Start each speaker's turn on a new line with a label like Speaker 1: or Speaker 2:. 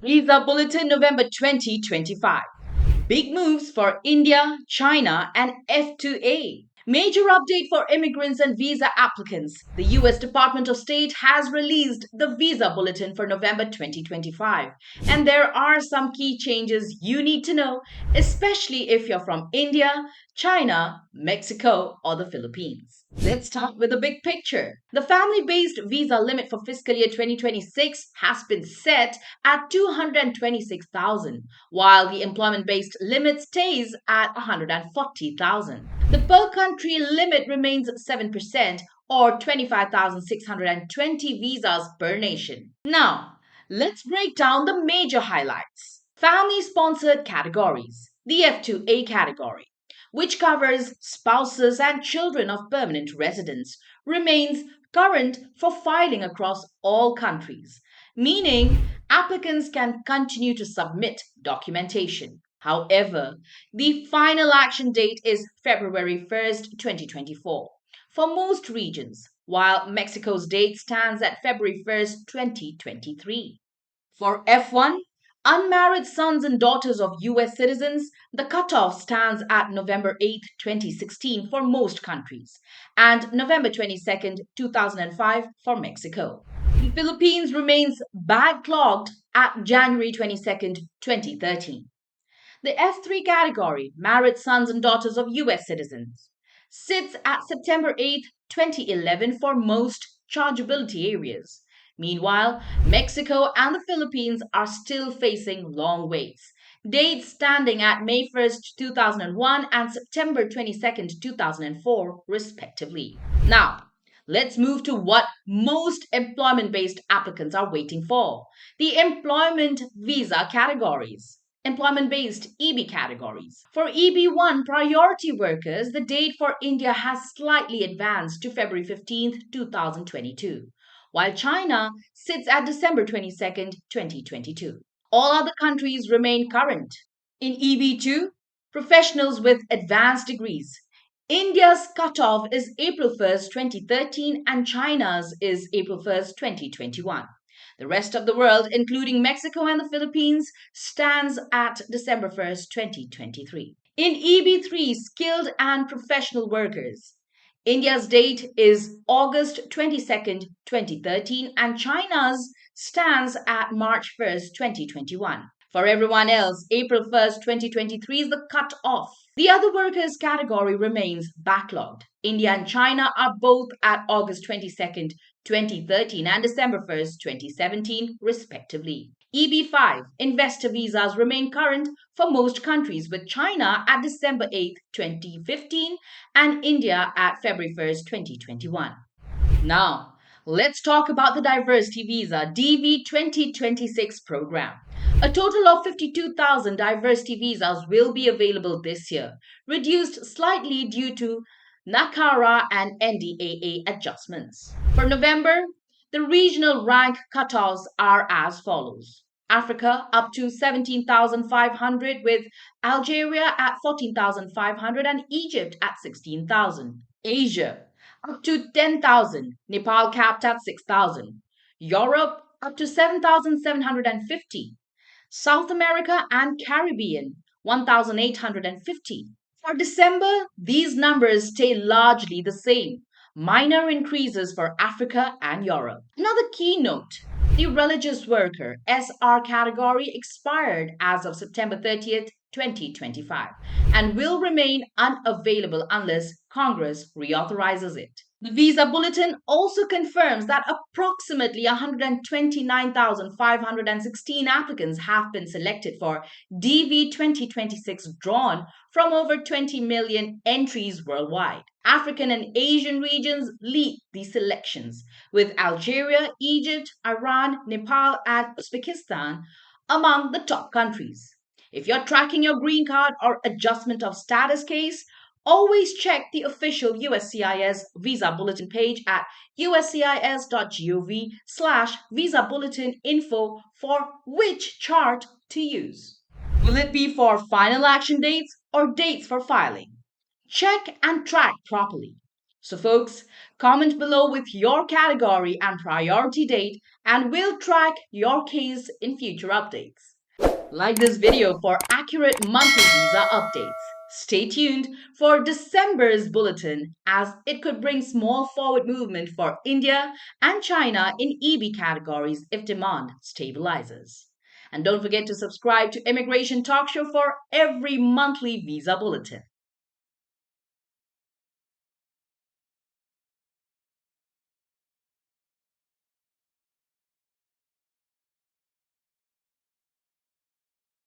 Speaker 1: Visa Bulletin November 2025. Big moves for India, China, and F2A. Major update for immigrants and visa applicants. The US Department of State has released the Visa Bulletin for November 2025. And there are some key changes you need to know, especially if you're from India, China, Mexico, or the Philippines. Let's start with the big picture. The family based visa limit for fiscal year 2026 has been set at 226,000, while the employment based limit stays at 140,000. The per country limit remains 7% or 25,620 visas per nation. Now, let's break down the major highlights. Family sponsored categories. The F2A category, which covers spouses and children of permanent residents, remains current for filing across all countries, meaning applicants can continue to submit documentation. However, the final action date is February 1st, 2024 for most regions, while Mexico's date stands at February 1st, 2023. For F1, unmarried sons and daughters of US citizens, the cutoff stands at November 8, 2016 for most countries and November 22nd, 2005 for Mexico. The Philippines remains backlogged at January 22nd, 2013. The F3 category, married sons and daughters of US citizens, sits at September 8, 2011 for most chargeability areas. Meanwhile, Mexico and the Philippines are still facing long waits. Dates standing at May 1st, 2001 and September 22nd, 2004, respectively. Now, let's move to what most employment based applicants are waiting for: the employment visa categories. Employment based EB categories. For EB1 priority workers, the date for India has slightly advanced to February 15th, 2022, while China sits at December 22nd, 2022. All other countries remain current. In EB2, professionals with advanced degrees, India's cutoff is April 1st, 2013, and China's is April 1st, 2021. The rest of the world, including Mexico and the Philippines, stands at December 1st, 2023. In EB3, skilled and professional workers, India's date is August 22nd, 2013, and China's stands at March 1st, 2021. For everyone else, April 1st, 2023 is the cut-off. The other workers category remains backlogged. India and China are both at August 22nd, 2013 and December 1st, 2017, respectively. EB5 investor visas remain current for most countries, with China at December 8th, 2015 and India at February 1st, 2021. Now, let's talk about the Diversity Visa DV 2026 program. A total of 52,000 diversity visas will be available this year, reduced slightly due to NACARA and NDAA adjustments. For November, the regional rank cutoffs are as follows: Africa up to 17,500, with Algeria at 14,500 and Egypt at 16,000. Asia up to 10,000, Nepal capped at 6,000. Europe up to 7,750. South America and Caribbean 1,850. For December, these numbers stay largely the same. Minor increases for Africa and Europe. Another keynote: the religious worker SR category expired as of September 30th, 2025, and will remain unavailable unless Congress reauthorizes it. The Visa Bulletin also confirms that approximately 129,516 applicants have been selected for DV 2026, drawn from over 20 million entries worldwide. African and Asian regions lead the selections, with Algeria, Egypt, Iran, Nepal, and Uzbekistan among the top countries. If you're tracking your green card or adjustment of status case, always check the official USCIS Visa Bulletin page at uscis.gov/Visa Bulletin info for which chart to use. Will it be for final action dates or dates for filing? Check and track properly. So, folks, comment below with your category and priority date, and we'll track your case in future updates. Like this video for accurate monthly visa updates. Stay tuned for December's bulletin as it could bring small forward movement for India and China in EB categories if demand stabilizes. And don't forget to subscribe to Immigration Talk Show for every monthly visa bulletin.